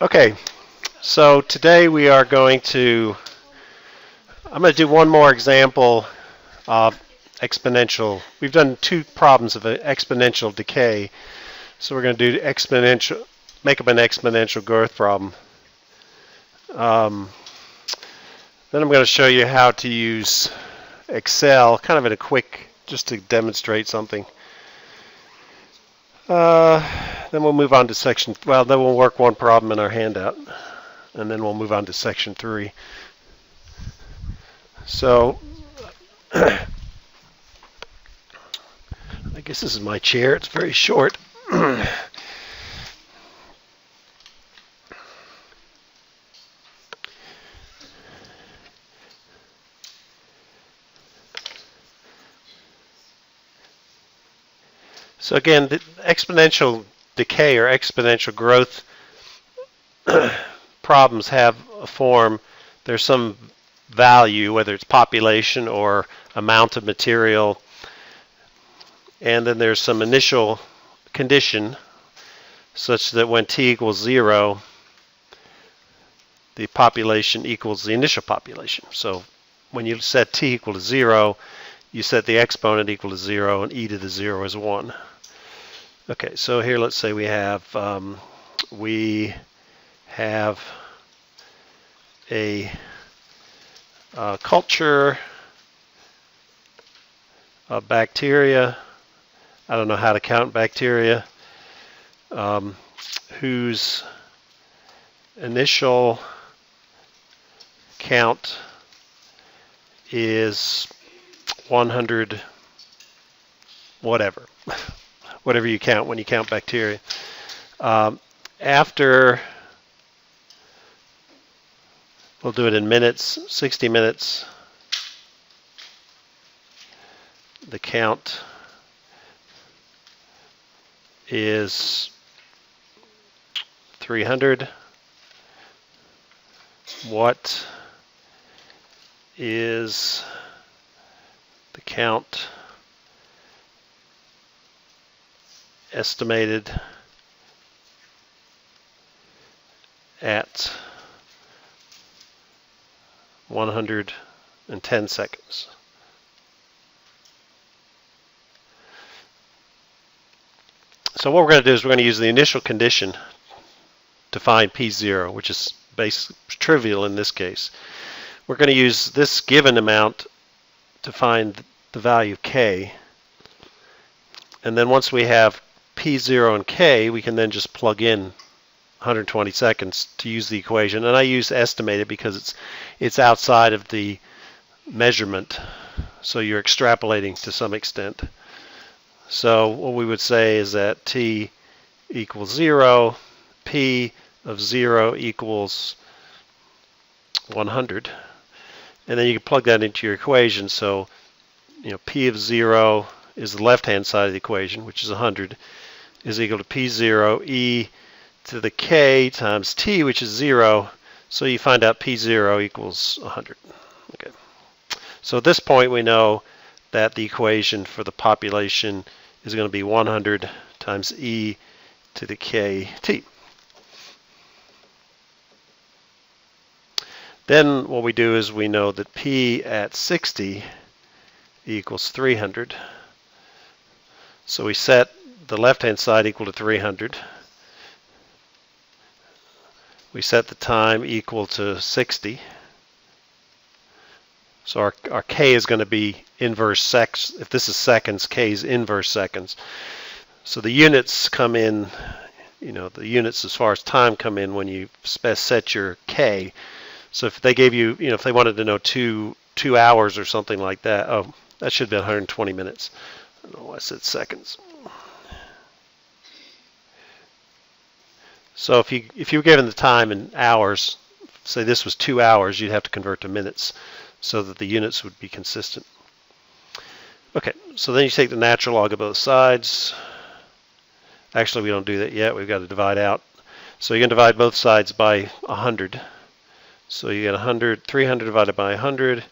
Okay, so today we are I'm going to do one more example of exponential. We've done two problems of an exponential decay, so we're going to do make up an exponential growth problem. Then I'm going to show you how to use Excel, kind of in a quick, just to demonstrate something. Then we'll move on to then we'll work one problem in our handout, and then we'll move on to section 3. So, I guess this is my chair. It's very short. So again, the exponential decay or exponential growth problems have a form. There's some value, whether it's population or amount of material, and then there's some initial condition such that when t equals 0, the population equals the initial population. So when you set t equal to 0, you set the exponent equal to 0 and e to the 0 is 1. Okay, so here let's say we have a culture of bacteria. I don't know how to count bacteria, whose initial count is 100 whatever. Whatever you count when you count bacteria. After, we'll do it in minutes, 60 minutes, the count is 300. What is the count estimated at 110 seconds? So what we're going to do is we're going to use the initial condition to find P0, which is basically trivial in this case. We're going to use this given amount to find the value of K. And then once we have P0 and K, we can then just plug in 120 seconds to use the equation. And I use estimated because it's outside of the measurement, so you're extrapolating to some extent. So what we would say is that T equals 0, P of 0 equals 100. And then you can plug that into your equation. So, P of 0 is the left-hand side of the equation, which is 100, is equal to P0 e to the k times t, which is 0. So you find out P0 equals 100. Okay. So at this point, we know that the equation for the population is going to be 100 times e to the kt. Then what we do is we know that P at 60 equals 300. So we set the left-hand side equal to 300. We set the time equal to 60. So our K is going to be inverse seconds. If this is seconds, K is inverse seconds. So the units come in, the units as far as time come in when you set your K. So if they gave you, if they wanted to know two hours or something like that, that should be 120 minutes. I don't know why I said seconds. So if you were given the time in hours, say this was 2 hours, you'd have to convert to minutes so that the units would be consistent. Okay, so then you take the natural log of both sides. Actually, we don't do that yet. We've got to divide out. So you're going to divide both sides by 100. So you get 300 divided by 100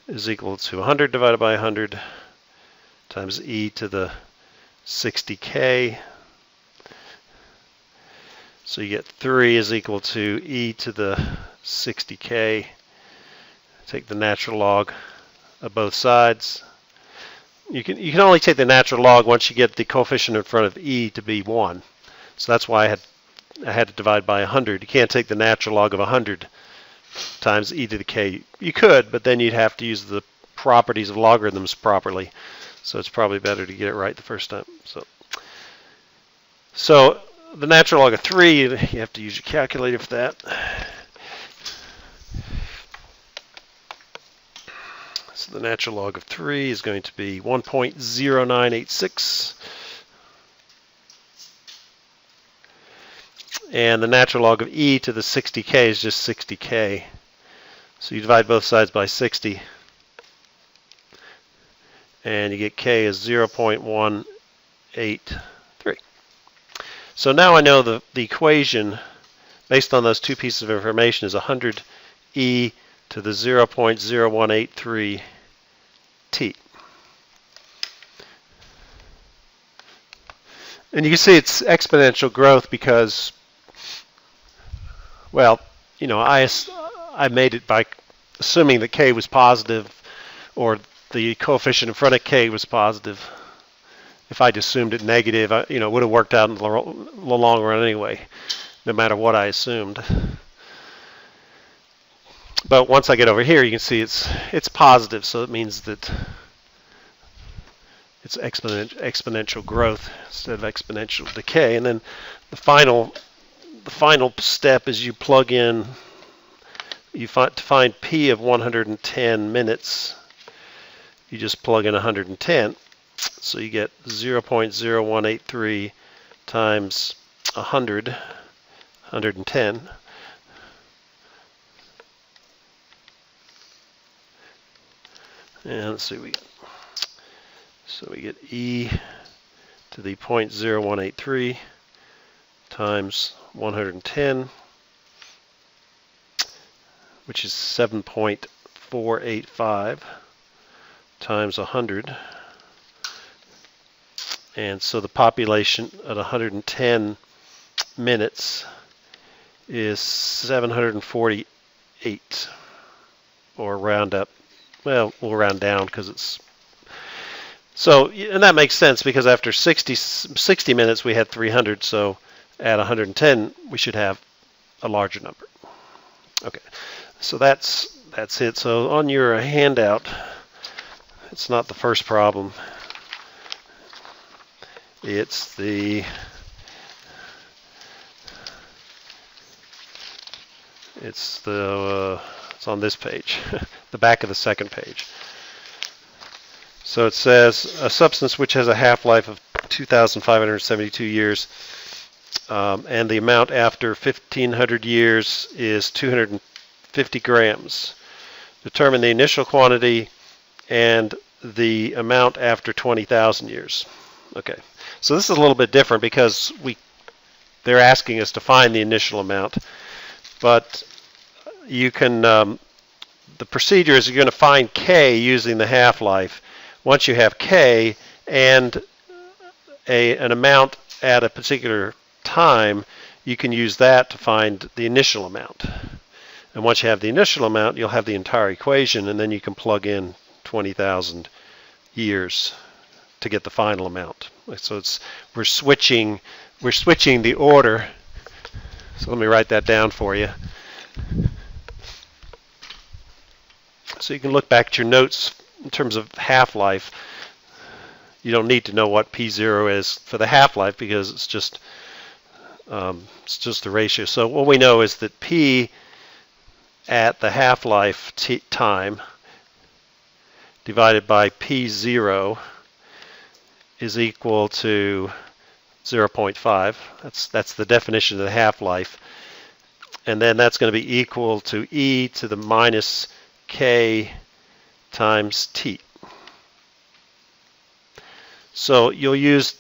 is equal to 100 divided by 100 times e to the 60k. So you get 3 is equal to e to the 60k. Take the natural log of both sides. You can only take the natural log once you get the coefficient in front of e to be 1. So that's why I had to divide by 100. You can't take the natural log of 100 times e to the k. You could, but then you'd have to use the properties of logarithms properly. So it's probably better to get it right the first time. So the natural log of 3, you have to use your calculator for that. So the natural log of 3 is going to be 1.0986. And the natural log of e to the 60k is just 60k. So you divide both sides by 60. And you get k is 0.183. So now I know the equation based on those two pieces of information is 100 e to the 0.0183 t. And you can see it's exponential growth because, well, you know, I made it by assuming that k was positive, or the coefficient in front of k was positive. If I'd assumed it negative, it would have worked out in the long run anyway, no matter what I assumed. But once I get over here, you can see it's positive, so it means that it's exponential growth instead of exponential decay. And then the final step is you plug in, to find p of 110 minutes, you just plug in 110. So you get 0.0183 times 110. And let's see, we get e to the 0.0183 times 110, which is 7.485 times 100. And so the population at 110 minutes is 748, or round up. Well, we'll round down because it's so, and that makes sense because after 60 minutes we had 300, so at 110 we should have a larger number. Okay, so that's it. So on your handout, it's not the first problem. It's on this page, the back of the second page. So it says a substance which has a half-life of 2,572 years, and the amount after 1,500 years is 250 grams. Determine the initial quantity and the amount after 20,000 years. Okay, so this is a little bit different because they're asking us to find the initial amount, but you can, the procedure is you're going to find k using the half-life. Once you have k and an amount at a particular time, you can use that to find the initial amount. And once you have the initial amount, you'll have the entire equation, and then you can plug in 20,000 years to get the final amount. So we're switching the order. So let me write that down for you. So you can look back at your notes in terms of half-life. You don't need to know what P0 is for the half-life because it's just the ratio. So what we know is that P at the half-life time divided by P0 is equal to 0.5. That's the definition of the half-life. And then that's going to be equal to e to the minus k times t. So you'll use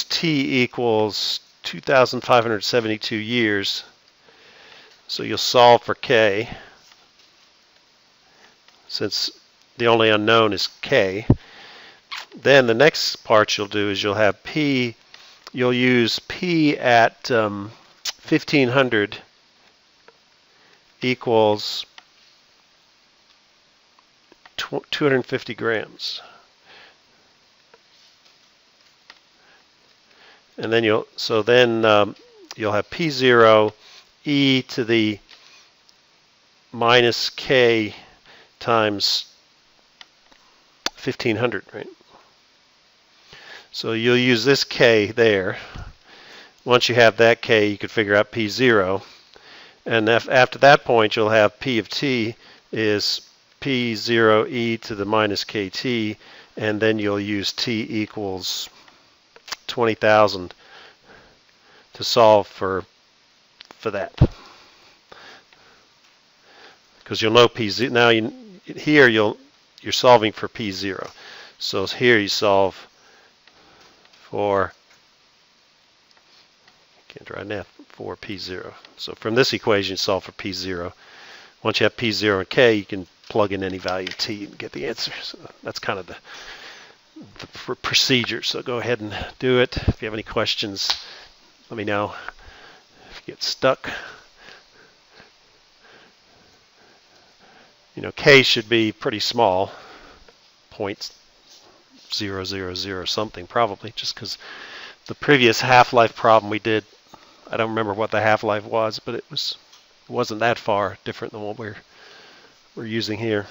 t equals 2,572 years. So you'll solve for k, since the only unknown is k. Then the next part you'll do is you'll have p. You'll use p at 1500 equals 250 grams. And then you'll have P0 e to the minus k times 1500, right? So you'll use this k there. Once you have that k, you can figure out P0. And after that point, you'll have P of t is P0 e to the minus kt, and then you'll use t equals 20,000 to solve for that. Because you'll know P0 now. Here you're solving for P0. So here you solve for, can't draw math, for P0. So from this equation, you solve for P0. Once you have P0 and K, you can plug in any value T and get the answer. So that's kind of the procedure. So go ahead and do it. If you have any questions, let me know. If you get stuck, K should be pretty small, 0.000 something probably, just because the previous half-life problem we did, I don't remember what the half-life was, but it wasn't that far different than what we're using here.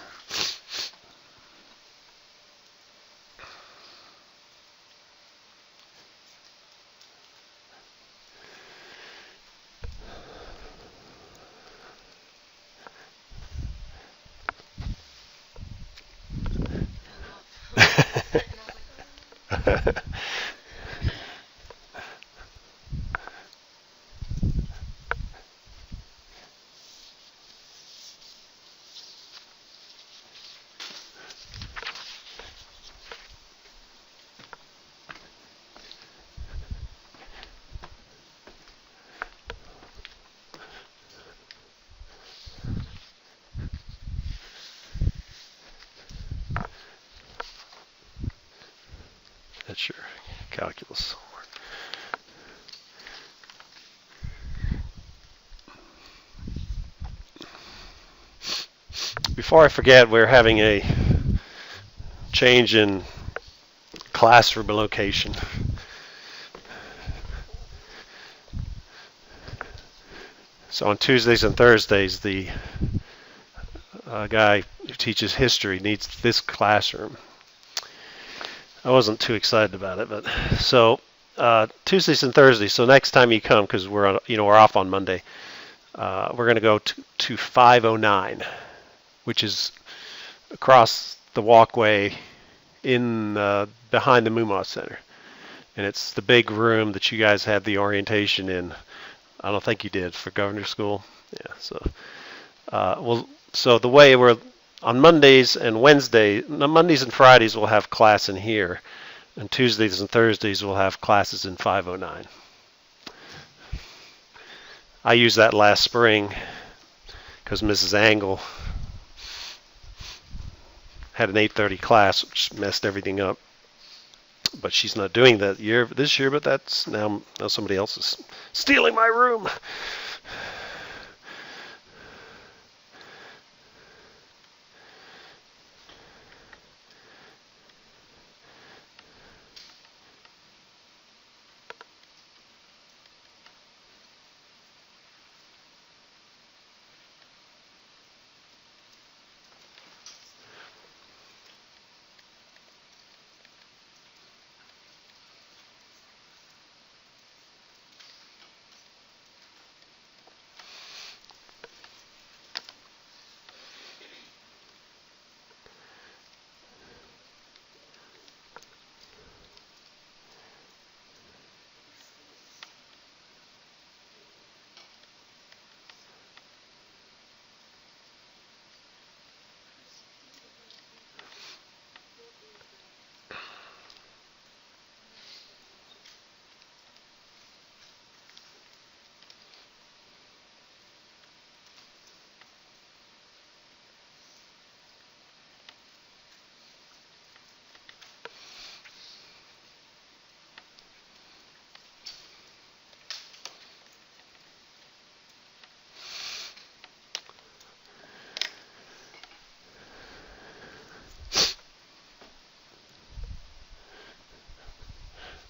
That's your calculus. Before I forget, we're having a change in classroom location. So on Tuesdays and Thursdays, the guy who teaches history needs this classroom. I wasn't too excited about it, but so Tuesdays and Thursdays. So next time you come, because we're off on Monday, we're going to go to 509, which is across the walkway in behind the Mumma Center, and it's the big room that you guys had the orientation in. I don't think you did for Governor's School. Yeah. So so the way we're on Mondays and Mondays and Fridays we'll have class in here, and Tuesdays and Thursdays we'll have classes in 509. I used that last spring because Mrs. Angle had an 8:30 class, which messed everything up. But she's not doing that this year. But that's now somebody else is stealing my room.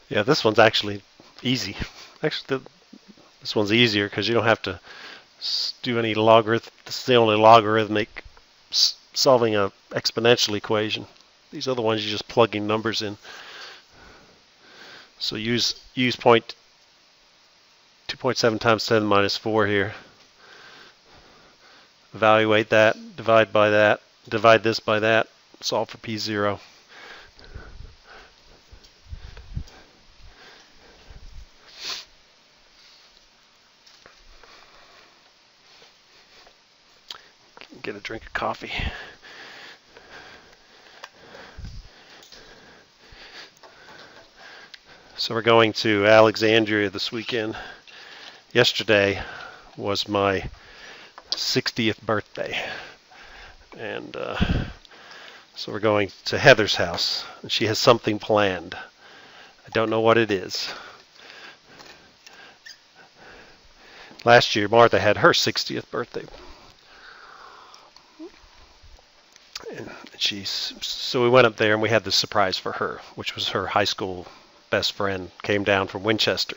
Yeah, this one's actually easy. Actually, this one's easier because you don't have to do any logarithm. This is the only logarithmic solving a exponential equation. These other ones you're just plugging numbers in. So use point 2.7 times 10 minus 4 here. Evaluate that, divide this by that, solve for P0. Get a drink of coffee. So we're going to Alexandria this weekend. Yesterday was my 60th birthday. And so we're going to Heather's house. And she has something planned. I don't know what it is. Last year, Martha had her 60th birthday. And so we went up there and we had this surprise for her, which was her high school best friend came down from Winchester,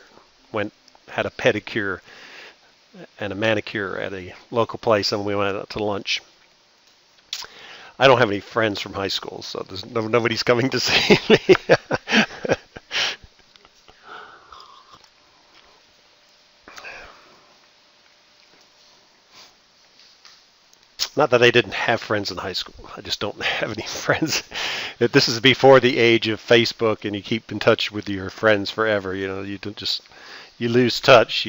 had a pedicure and a manicure at a local place, and we went out to lunch. I don't have any friends from high school, so nobody's coming to see me. Not that I didn't have friends in high school. I just don't have any friends. This is before the age of Facebook, and you keep in touch with your friends forever. You know, you lose touch.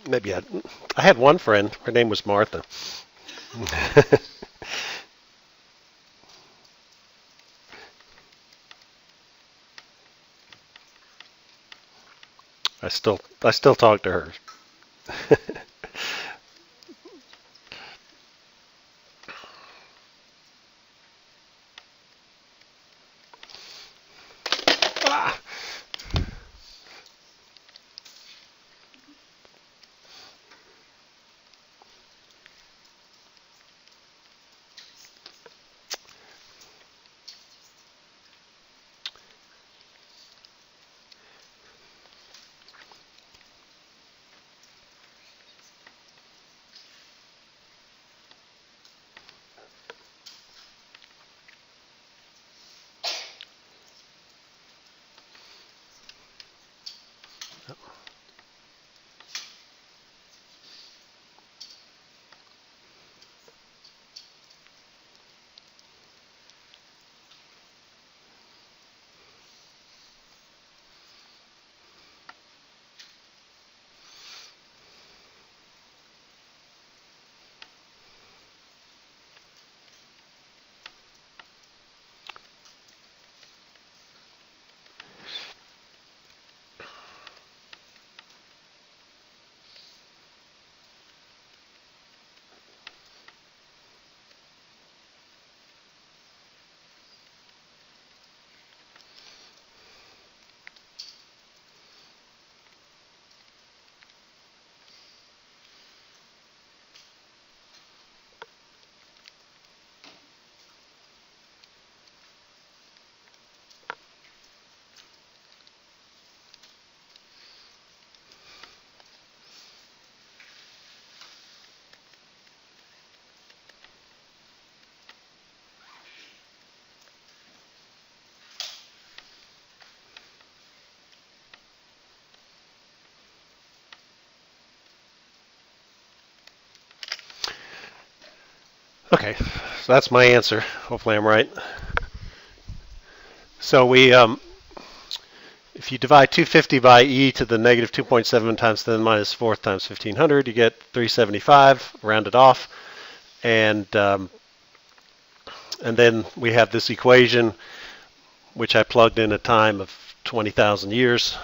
Maybe I had one friend. Her name was Martha. I still talk to her. Ah. Okay, so that's my answer. Hopefully I'm right. So if you divide 250 by e to the negative 2.7 times 10 minus 4 times 1500, you get 375, rounded off. And then we have this equation, which I plugged in a time of 20,000 years,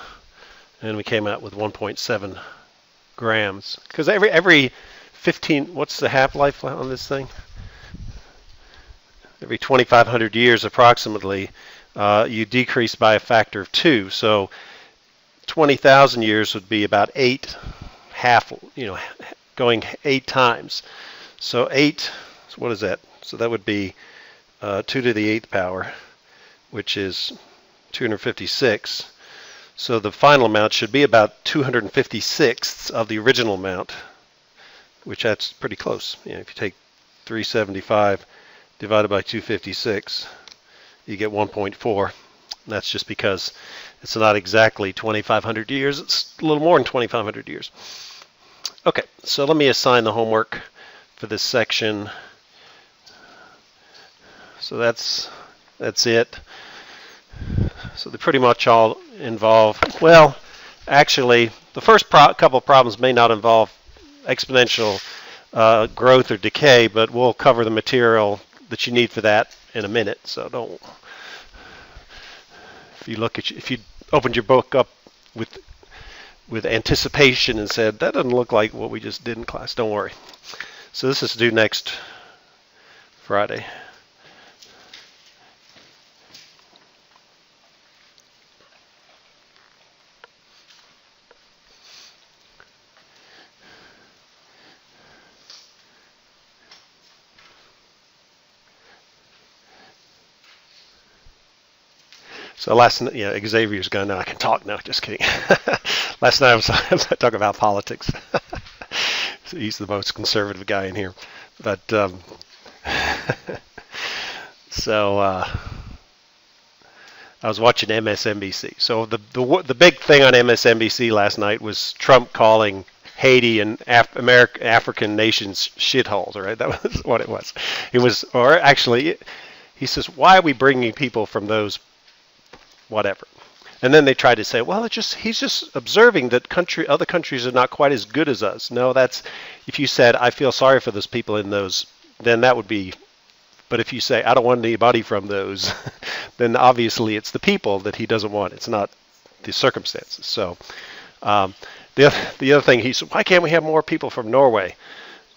and we came out with 1.7 grams. Because every 15, what's the half-life on this thing? every 2,500 years approximately, you decrease by a factor of 2. So 20,000 years would be about 8 half, going 8 times. So 8, what is that? So that would be 2 to the 8th power, which is 256. So the final amount should be about 256ths of the original amount, which that's pretty close. If you take 375 divided by 256, you get 1.4. That's just because it's not exactly 2,500 years. It's a little more than 2,500 years. Okay, so let me assign the homework for this section. So that's it. So they pretty much all involve, well, actually, the first couple of problems may not involve exponential growth or decay, but we'll cover the material that you need for that in a minute. So don't. If you opened your book up with anticipation and said that doesn't look like what we just did in class, don't worry. So this is due next Friday. So last night, Xavier's gone. Now I can talk now. Just kidding. Last night I was talking about politics. So he's the most conservative guy in here. But so I was watching MSNBC. So the big thing on MSNBC last night was Trump calling Haiti and African nations shitholes. Right? That was what it was. It was, or actually, he says, "Why are we bringing people from those?" Whatever. And then they tried to say, well, he's just observing that other countries are not quite as good as us. No, that's, if you said, I feel sorry for those people in those, then that would be, but if you say, I don't want anybody from those, then obviously it's the people that he doesn't want. It's not the circumstances. So the other thing, he said, why can't we have more people from Norway?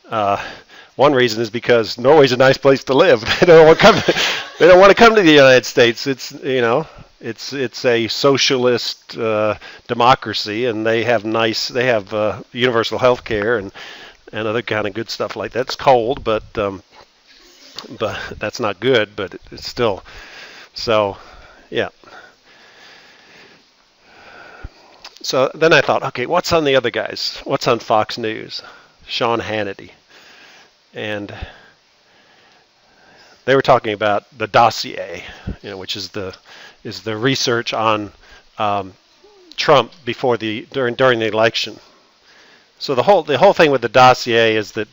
One reason is because Norway's a nice place to live. They don't want to come to the United States. It's a socialist democracy, and they have universal health care and other kind of good stuff like that. It's cold, but that's not good. But it's still so. Yeah. So then I thought, okay, what's on the other guys? What's on Fox News? Sean Hannity. And they were talking about the dossier, which is the research on Trump during the election. So the whole thing with the dossier is that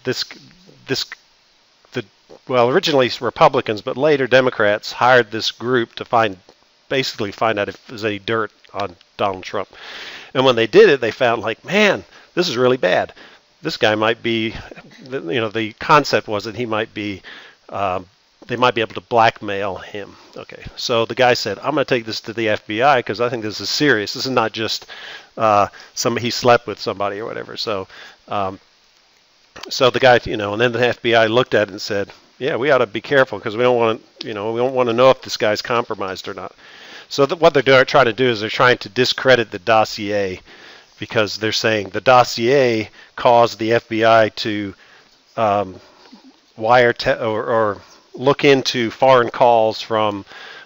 originally Republicans, but later Democrats hired this group to basically find out if there's any dirt on Donald Trump. And when they did it, they found man, this is really bad. This guy might be, the concept was that he might be, they might be able to blackmail him. Okay, so the guy said, I'm going to take this to the FBI because I think this is serious. This is not just he slept with somebody or whatever. So the guy, and then the FBI looked at it and said, yeah, we ought to be careful because we don't want to know if this guy's compromised or not. So what they're trying to do is they're trying to discredit the dossier, because they're saying the dossier caused the FBI to or look into foreign calls from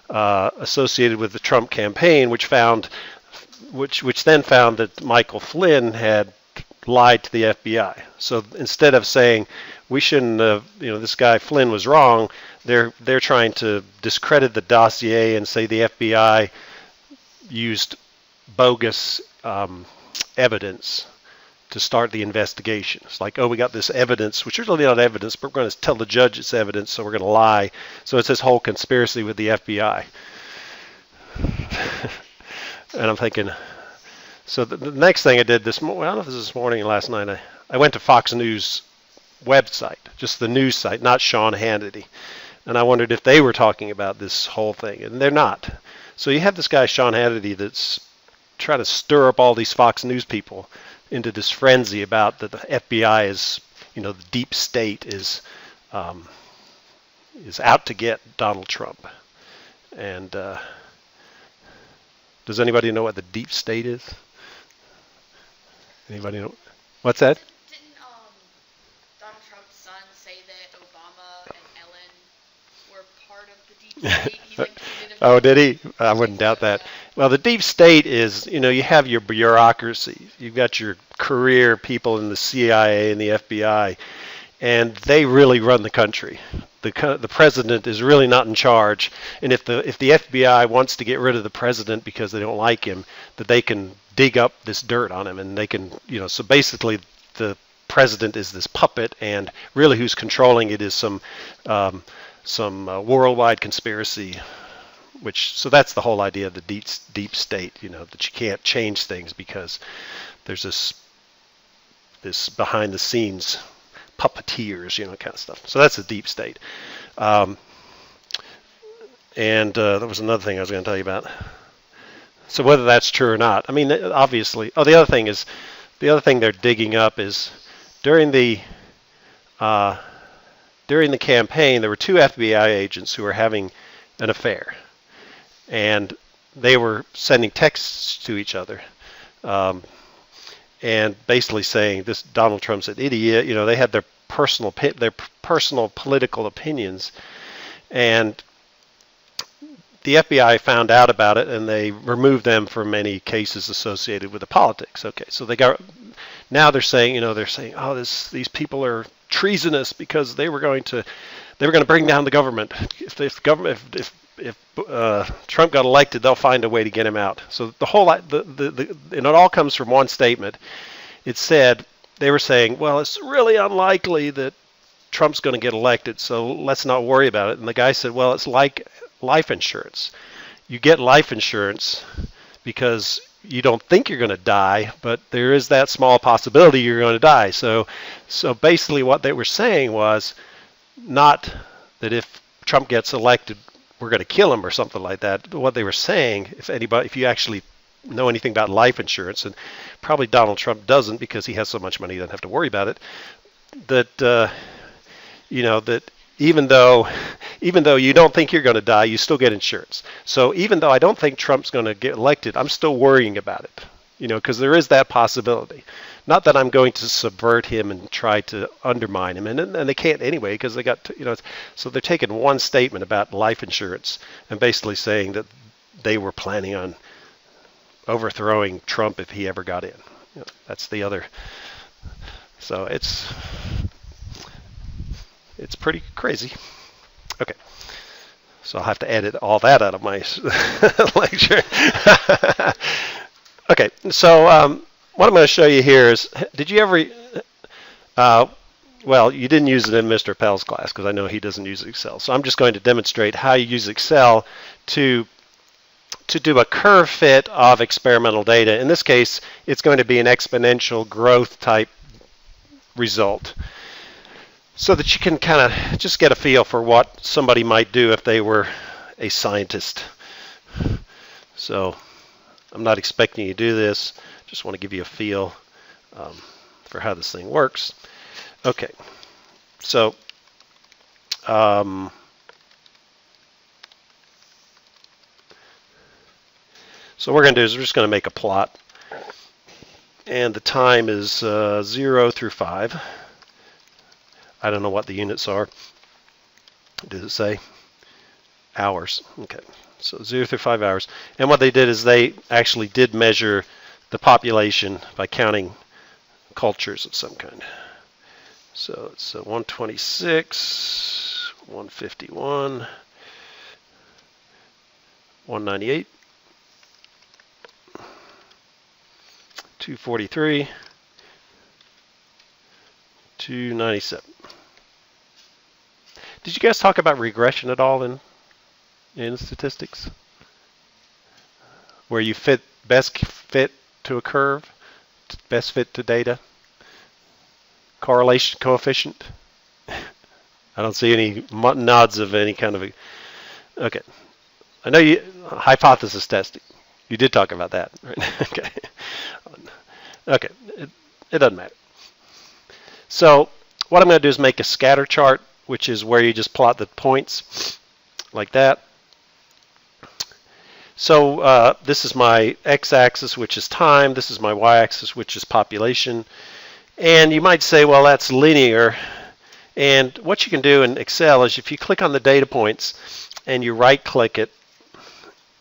associated with the Trump campaign, which then found that Michael Flynn had lied to the FBI. So instead of saying we shouldn't have, this guy Flynn was wrong, they're trying to discredit the dossier and say the FBI used bogus evidence to start the investigation. It's like, oh, we got this evidence, which is really not evidence, but we're going to tell the judge it's evidence, so we're going to lie. So it's this whole conspiracy with the FBI. And I'm thinking, so the next thing I did I don't know if this was this morning or last night, I went to Fox News website, just the news site, not Sean Hannity. And I wondered if they were talking about this whole thing, and they're not. So you have this guy, Sean Hannity, that's trying to stir up all these Fox News people into this frenzy about that the FBI is, the deep state is is out to get Donald Trump. And does anybody know what the deep state is? Anybody know? What's that? Didn't Donald Trump's son say that Obama and Ellen were part of the deep state? He's accused of Oh, did that. he? I wouldn't doubt that. Well, the deep state is, you have your bureaucracy. You've got your career people in the CIA and the FBI, and they really run the country. The president is really not in charge, and if the FBI wants to get rid of the president because they don't like him, that they can dig up this dirt on him, and they can, so basically the president is this puppet, and really who's controlling it is some worldwide conspiracy. So that's the whole idea of the deep state, that you can't change things because there's this behind the scenes puppeteers, kind of stuff. So that's the deep state. And there was another thing I was going to tell you about. So whether that's true or not, I mean, obviously. Oh, the other thing they're digging up is during the campaign, there were two FBI agents who were having an affair, and they were sending texts to each other. And basically saying this Donald Trump's an idiot. They had their personal political opinions, and the FBI found out about it, and they removed them from any cases associated with the politics. Okay, so now they're saying, oh, these people are treasonous because they were going to bring down the government. If Trump got elected, they'll find a way to get him out. So and it all comes from one statement. It said, they were saying, well, it's really unlikely that Trump's going to get elected, so let's not worry about it. And the guy said, well, it's like life insurance. You get life insurance because you don't think you're going to die, but there is that small possibility you're going to die. So basically what they were saying was not that if Trump gets elected, we're going to kill him or something like that. What they were saying, if you actually know anything about life insurance, and probably Donald Trump doesn't because he has so much money he doesn't have to worry about it, that that even though you don't think you're going to die, you still get insurance. So even though I don't think Trump's going to get elected, I'm still worrying about it, because there is that possibility. Not that I'm going to subvert him and try to undermine him, and they can't anyway because they got so they're taking one statement about life insurance and basically saying that they were planning on overthrowing Trump if he ever got in. That's the other. So it's pretty crazy. Okay, so I'll have to edit all that out of my lecture. Okay, so what I'm going to show you here is, did you ever, well, you didn't use it in Mr. Pell's class because I know he doesn't use Excel. So I'm just going to demonstrate how you use Excel to do a curve fit of experimental data. In this case, it's going to be an exponential growth type result, so that you can kind of just get a feel for what somebody might do if they were a scientist. So I'm not expecting you to do this. Just want to give you a feel for how this thing works. Okay, so what we're going to do is we're just going to make a plot, and the time is 0 through 5. I don't know what the units are. Does it say? Hours. Okay, so 0 through 5 hours. And what they did is they actually did measure the population by counting cultures of some kind. So it's 126, 151, 198, 243, 297. Did you guys talk about regression at all in statistics? Where you best fit to a curve, best fit to data, correlation coefficient? I don't see any nods of any kind of okay. I know you hypothesis testing. You did talk about that, right? Okay. Okay. It doesn't matter. So what I'm going to do is make a scatter chart which is where you just plot the points like that. So this is my x-axis, which is time. This is my y-axis, which is population. And you might say, well, that's linear. And what you can do in Excel is if you click on the data points and you right-click it,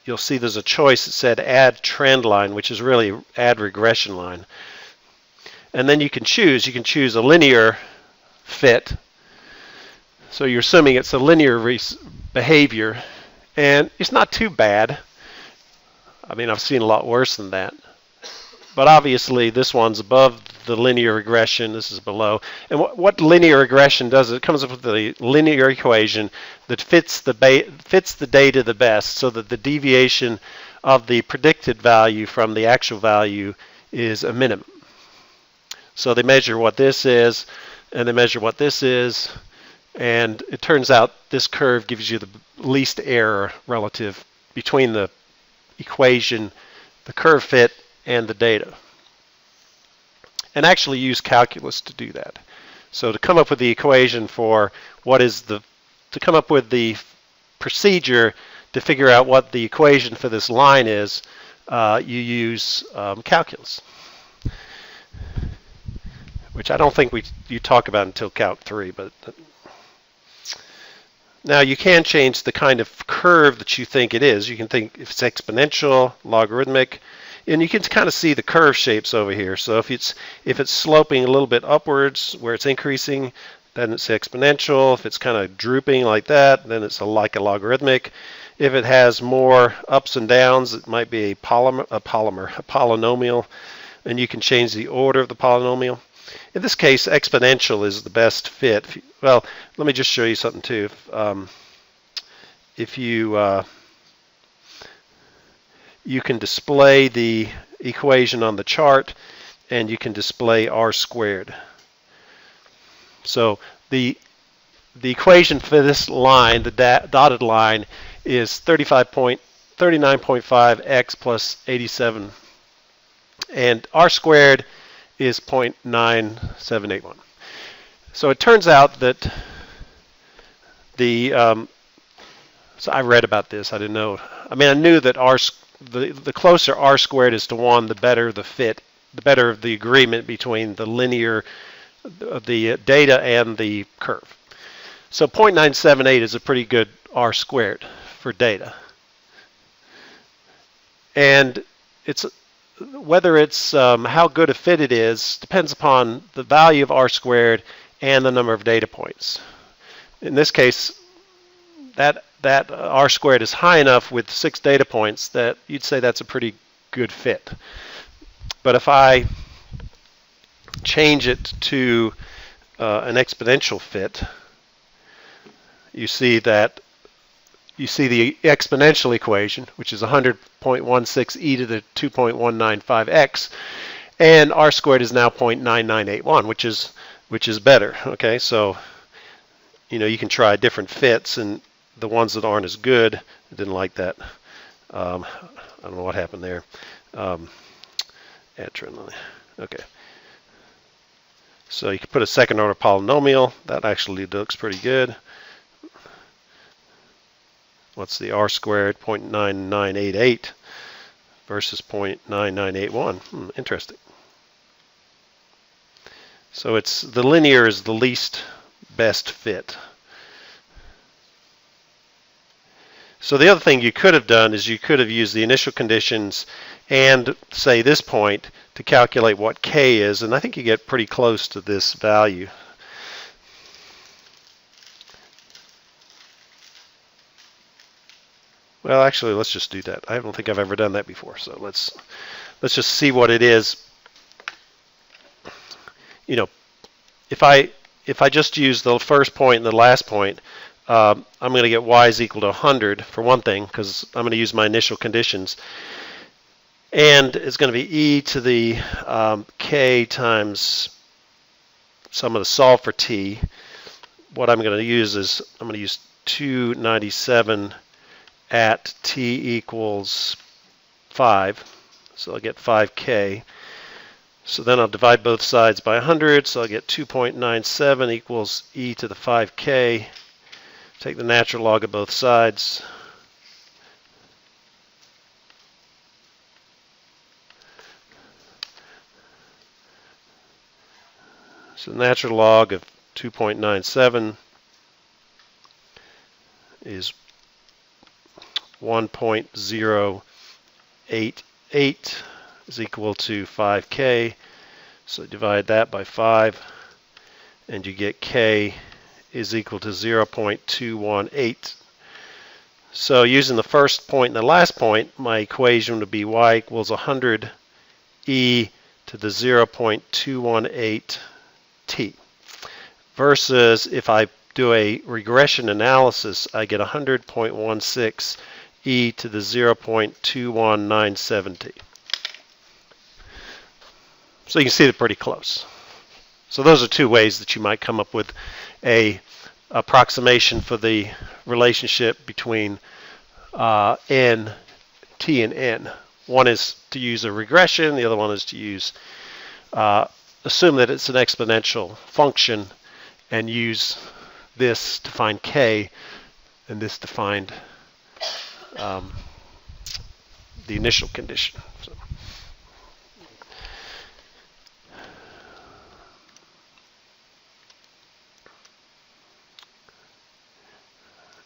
you'll see there's a choice that said add trend line, which is really add regression line. And then you can choose a linear fit. So you're assuming it's a linear behavior, and it's not too bad. I mean, I've seen a lot worse than that. But obviously, this one's above the linear regression. This is below. And what linear regression does, it comes up with a linear equation that fits the data the best, so that the deviation of the predicted value from the actual value is a minimum. So they measure what this is, and they measure what this is, and it turns out this curve gives you the least error relative between the equation, the curve fit, and the data. And actually use calculus to do that. So to come up with the equation for to come up with the procedure to figure out what the equation for this line is, you use calculus, which I don't think you talk about until Calc 3. But now you can change the kind of curve that you think it is. You can think if it's exponential, logarithmic, and you can kind of see the curve shapes over here. So if it's sloping a little bit upwards where it's increasing, then it's exponential. If it's kind of drooping like that, then it's like a logarithmic. If it has more ups and downs, it might be a polynomial, and you can change the order of the polynomial. In this case, exponential is the best fit. Well, let me just show you something too. If you can display the equation on the chart, and you can display r squared. So the equation for this line, the dotted line, is 39.5 x plus 87, and r squared is 0.9781. So it turns out that so I read about this. I didn't know. I mean, I knew that the closer r squared is to 1, the better the fit, the better the agreement between the linear, the data and the curve. So 0.978 is a pretty good r squared for data. And whether it's how good a fit it is depends upon the value of r squared and the number of data points. In this case, that r squared is high enough with 6 data points that you'd say that's a pretty good fit. But if I change it to an exponential fit, you see the exponential equation, which is 100.16 e to the 2.195x, and r squared is now 0.9981, which is better. Okay, so you can try different fits, and the ones that aren't as good, I didn't like that. I don't know what happened there. Add trend line. Okay. So you can put a second order polynomial. That actually looks pretty good. What's the r squared? 0.9988 versus 0.9981. Interesting. So the linear is the least best fit. So the other thing you could have done is you could have used the initial conditions and, say, this point to calculate what k is, and I think you get pretty close to this value. Well, actually, let's just do that. I don't think I've ever done that before, so let's just see what it is. If I just use the first point and the last point, I'm going to get y is equal to 100 for one thing, because I'm going to use my initial conditions. And it's going to be e to the k times, so I'm going to solve for t. What I'm going to use is, I'm going to use 297 at t equals 5. So I'll get 5k. So then I'll divide both sides by 100, so I'll get 2.97 equals e to the 5k. Take the natural log of both sides. So natural log of 2.97 is 1.088 is equal to 5k. So divide that by 5, and you get k is equal to 0.218. So using the first point and the last point, my equation would be y equals 100 e to the 0.218 t. Versus if I do a regression analysis, I get 100.16 e to the 0.2197 t. So you can see they're pretty close. So those are two ways that you might come up with a approximation for the relationship between n, t, and n. One is to use a regression. The other one is to use assume that it's an exponential function and use this to find k and this to find the initial condition. So.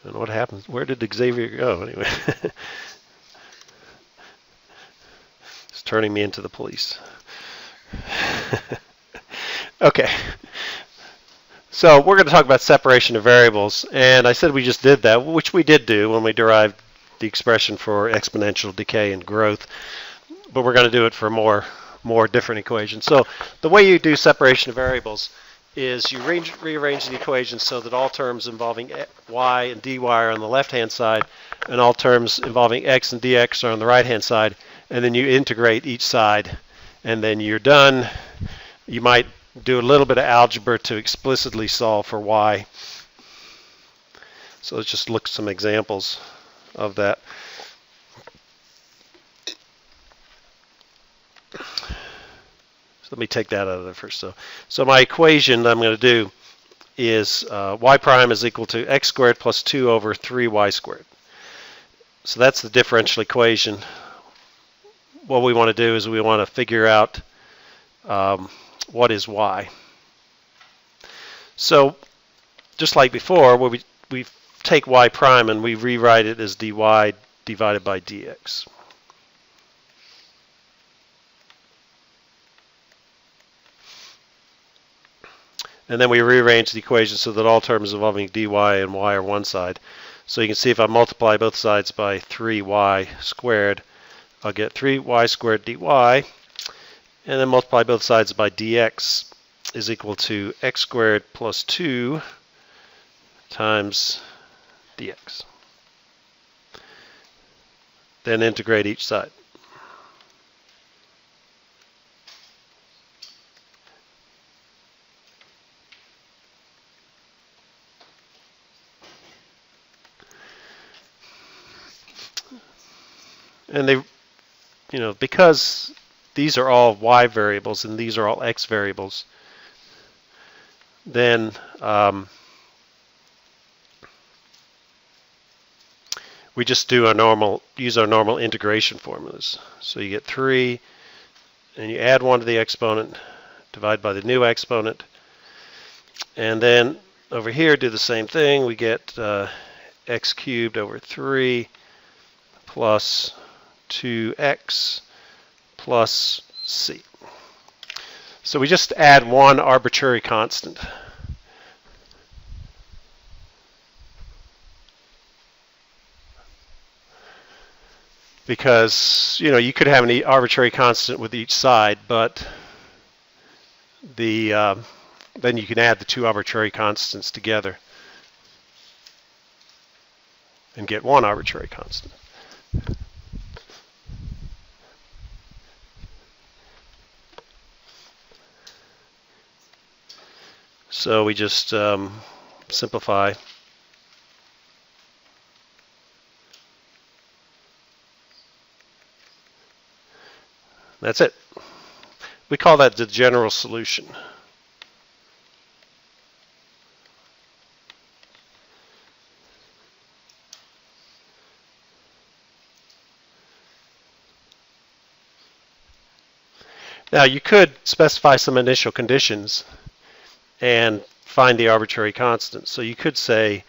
I don't know what happened. Where did Xavier go anyway? It's turning me into the police. Okay. So we're going to talk about separation of variables, and I said we just did that, which we did do when we derived the expression for exponential decay and growth, but we're going to do it for more different equations. So the way you do separation of variables is you rearrange the equation so that all terms involving y and dy are on the left-hand side, and all terms involving x and dx are on the right-hand side, and then you integrate each side, and then you're done. You might do a little bit of algebra to explicitly solve for y. So let's just look at some examples of that. So let me take that out of there first. So my equation that I'm going to do is y prime is equal to x squared plus 2 over 3y squared. So that's the differential equation. What we want to do is we want to figure out what is y. So just like before, where we take y prime and we rewrite it as dy divided by dx. And then we rearrange the equation so that all terms involving dy and y are one side. So you can see if I multiply both sides by 3y squared, I'll get 3y squared dy, and then multiply both sides by dx is equal to x squared plus 2 times dx. Then integrate each side. And they, because these are all y variables and these are all x variables, then we just use our normal integration formulas. So you get 3, and you add 1 to the exponent, divide by the new exponent, and then over here do the same thing. We get x cubed over 3 plus 2x plus c. So we just add one arbitrary constant. Because, you could have an arbitrary constant with each side, but then you can add the two arbitrary constants together and get one arbitrary constant. So we just simplify. That's it. We call that the general solution. Now you could specify some initial conditions and find the arbitrary constant. So you could say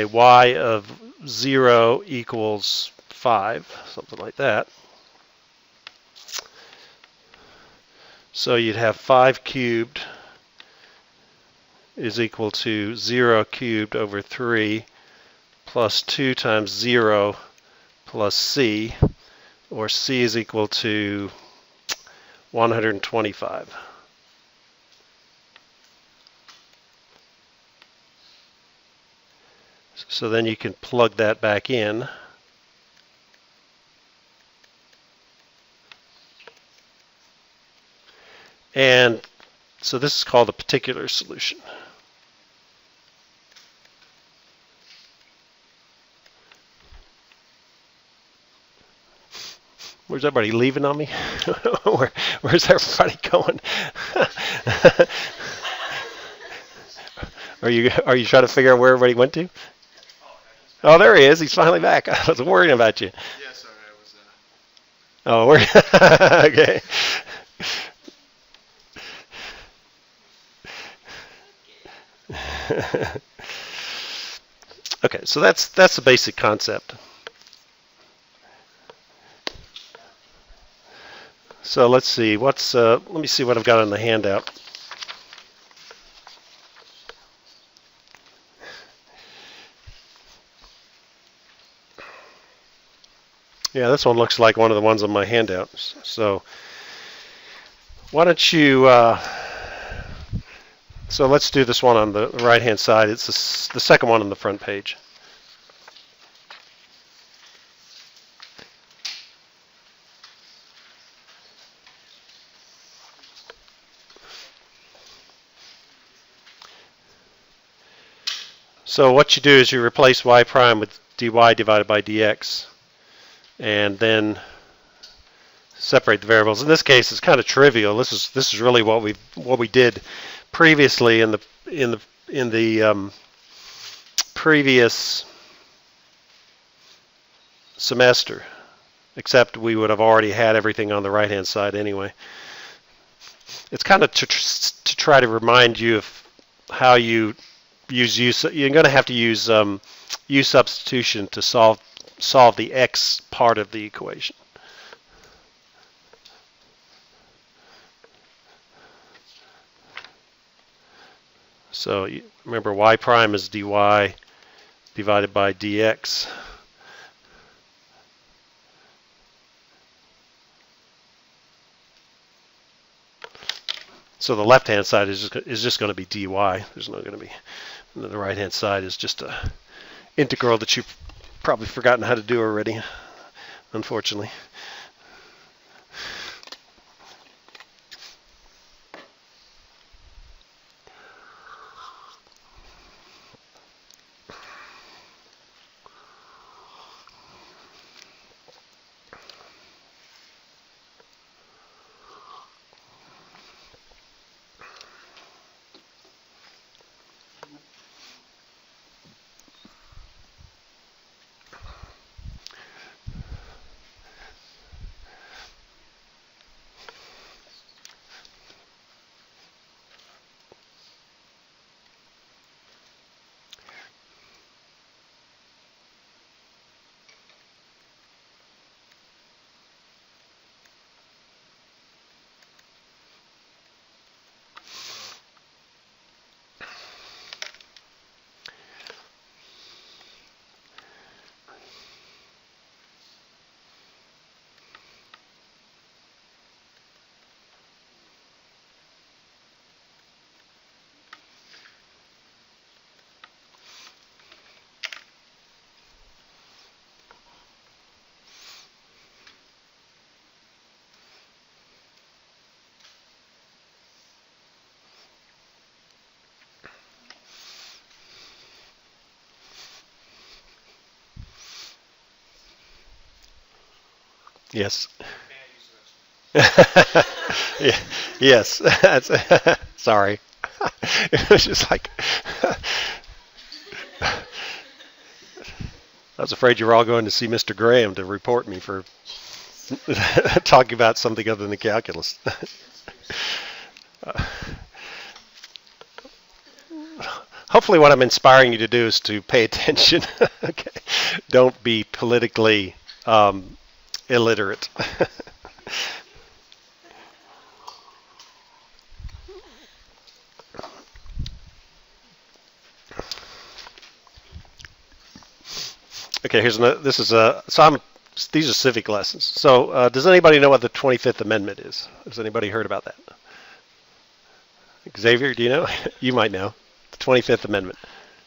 y of 0 equals 5, something like that. So you'd have 5 cubed is equal to 0 cubed over 3 plus 2 times 0 plus c, or c is equal to 125. So then you can plug that back in. And so this is called a particular solution. Where's everybody leaving on me? Where's everybody going? Are you trying to figure out where everybody went to? Oh, there he is. He's finally back. I was worrying about you. Yeah, sorry, I was. Oh, we're okay. Okay, so that's the basic concept. So let's see. Let me see what I've got on the handout. Yeah, this one looks like one of the ones on my handout. So why don't you? So let's do this one on the right-hand side. It's the second one on the front page. So what you do is you replace y prime with dy divided by dx, and then separate the variables. In this case, it's kind of trivial. This is really what we did previously in the previous semester, except we would have already had everything on the right-hand side anyway. It's kind of to try to remind you of how you use u. You're going to have to use u substitution to solve the x part of the equation. So remember, y prime is dy divided by dx. So the left-hand side is just going to be dy. There's not going to be. And the right-hand side is just a integral that you've probably forgotten how to do already, unfortunately. Yes. Yeah, yes. That's, sorry. It was just like I was afraid you were all going to see Mr. Graham to report me for talking about something other than calculus. Uh, Hopefully, what I'm inspiring you to do is to pay attention. Okay, don't be politically illiterate. Okay, here's another. This is a. So I'm. These are civic lessons. So does anybody know what the 25th Amendment is? Has anybody heard about that? Xavier, do you know? You might know. The 25th Amendment.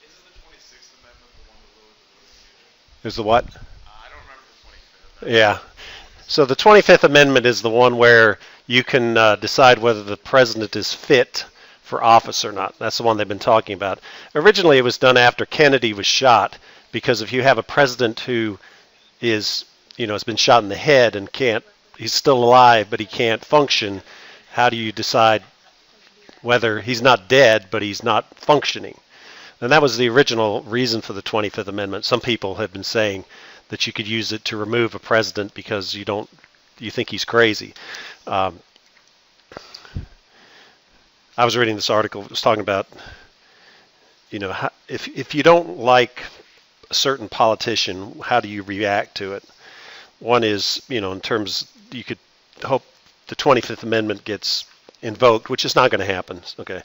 Isn't the 26th Amendment the one that lowered the voting age? Is the what? I don't remember the 25th. Yeah. So the 25th Amendment is the one where you can decide whether the president is fit for office or not. That's the one they've been talking about. Originally, it was done after Kennedy was shot, because if you have a president who is, has been shot in the head and he's still alive, but he can't function, how do you decide whether he's not dead, but he's not functioning? And that was the original reason for the 25th Amendment. Some people have been saying that you could use it to remove a president because you think he's crazy. I was reading this article. It was talking about, if you don't like a certain politician, how do you react to it? One is, in terms, you could hope the 25th Amendment gets invoked, which is not going to happen. Okay.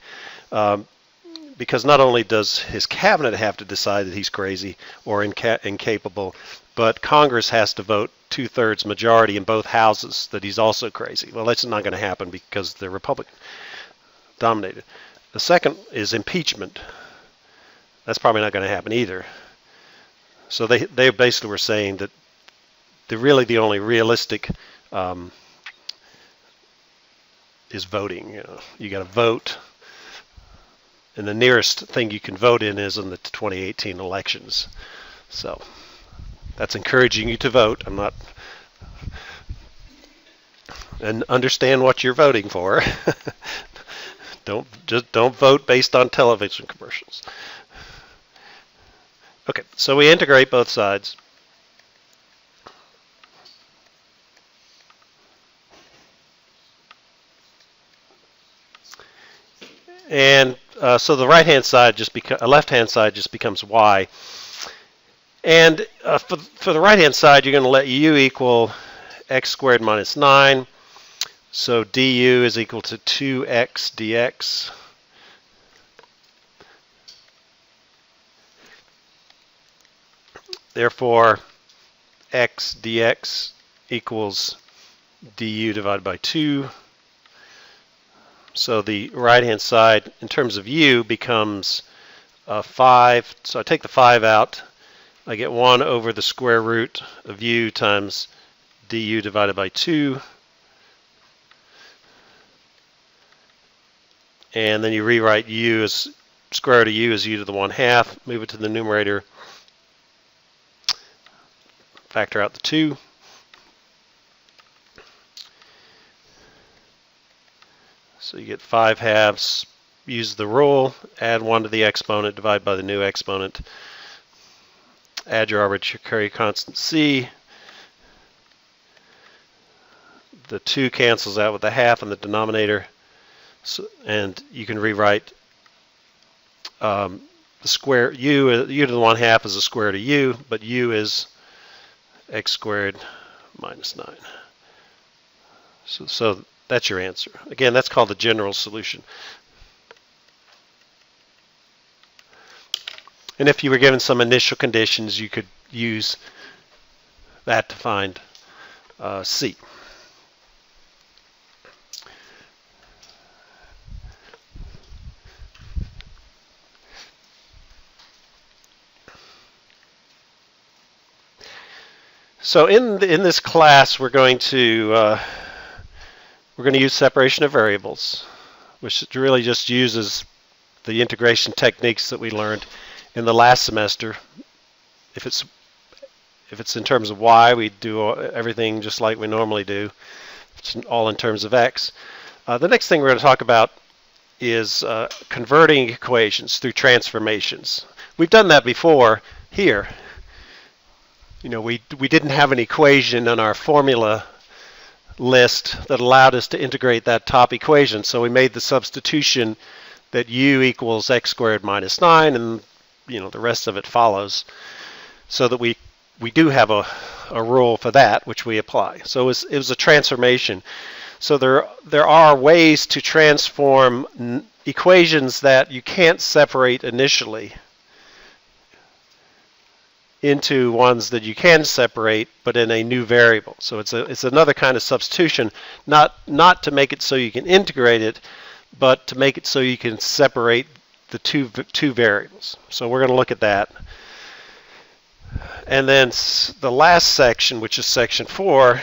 Because not only does his cabinet have to decide that he's crazy or incapable, but Congress has to vote 2/3 majority in both houses that he's also crazy. Well, that's not going to happen because they're Republican dominated. The second is impeachment. That's probably not going to happen either. So they basically were saying that the only realistic is voting. You got to vote. And the nearest thing you can vote in is in the 2018 elections. So that's encouraging you to vote. I'm not. And understand what you're voting for. Don't vote based on television commercials. Okay, so we integrate both sides. And so the right-hand side left-hand side just becomes y. And for the right-hand side, you're going to let u equal x squared minus 9. So du is equal to 2x dx. Therefore, x dx equals du divided by 2. So the right-hand side, in terms of u, becomes 5. So I take the 5 out. I get 1 over the square root of u times du divided by 2. And then you rewrite u as square root of u as u to the 1/2. Move it to the numerator. Factor out the 2. So you get 5/2. Use the rule. Add 1 to the exponent. Divide by the new exponent. Add your arbitrary constant c. The 2 cancels out with the 1/2 in the denominator. So, and you can rewrite the square u to the 1/2 is the square root of u, but u is x squared minus 9. So that's your answer. Again, that's called the general solution. And if you were given some initial conditions, you could use that to find C. So in this class, we're going to use separation of variables, which really just uses the integration techniques that we learned in the last semester. If If it's in terms of y, we do everything just like we normally do. It's all in terms of x. The next thing we're going to talk about is converting equations through transformations. We've done that before here. You know, we didn't have an equation on our formula list that allowed us to integrate that top equation, so we made the substitution that u equals x squared minus 9, and you know the rest of it follows, so that we do have a rule for that which we apply. So it was a transformation. So there are ways to transform equations that you can't separate initially into ones that you can separate, but in a new variable. So it's another kind of substitution, not to make it so you can integrate it, but to make it so you can separate the two variables. So we're going to look at that. And then the last section, which is section 4,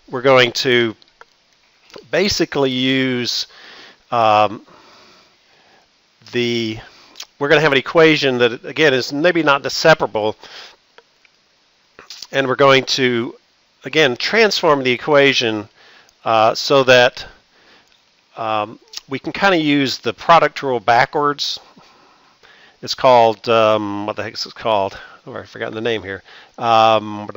we're going to basically use we're going to have an equation that, again, is maybe not separable, and we're going to, again, transform the equation so that we can kind of use the product rule backwards. It's called, what the heck is it called? Oh, I've forgotten the name here. Well,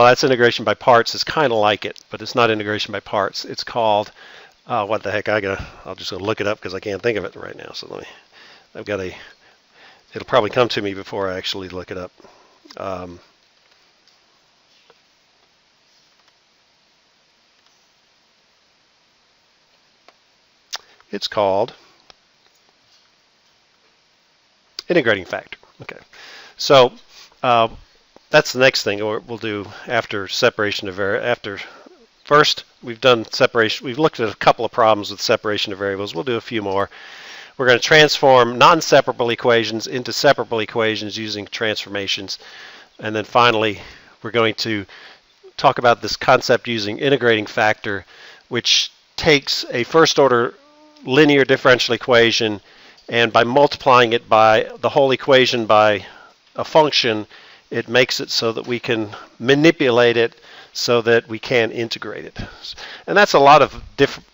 that's integration by parts. It's kind of like it, but it's not integration by parts. It's called, what the heck, I'll just go look it up because I can't think of it right now. So it'll probably come to me before I actually look it up. It's called integrating factor. Okay, so that's the next thing we'll do after separation of first we've done separation. We've looked at a couple of problems with separation of variables. We'll do a few more. We're going to transform non-separable equations into separable equations using transformations, and then finally we're going to talk about this concept using integrating factor, which takes a first-order linear differential equation, and by multiplying it by the whole equation by a function, it makes it so that we can manipulate it so that we can integrate it. And that's a lot of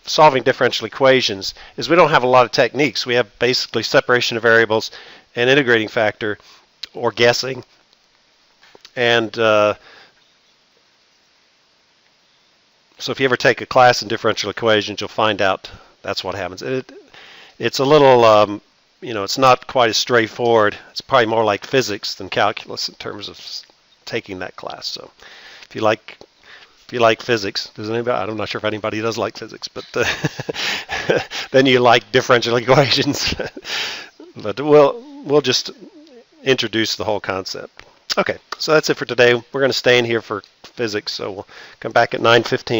solving differential equations, is we don't have a lot of techniques. We have basically separation of variables and integrating factor, or guessing. And so if you ever take a class in differential equations, you'll find out that's what happens. It's a little, it's not quite as straightforward. It's probably more like physics than calculus in terms of taking that class. So if you like physics, does anybody? I'm not sure if anybody does like physics, but then you like differential equations. But we'll just introduce the whole concept. Okay, so that's it for today. We're going to stay in here for physics, so we'll come back at 9:15.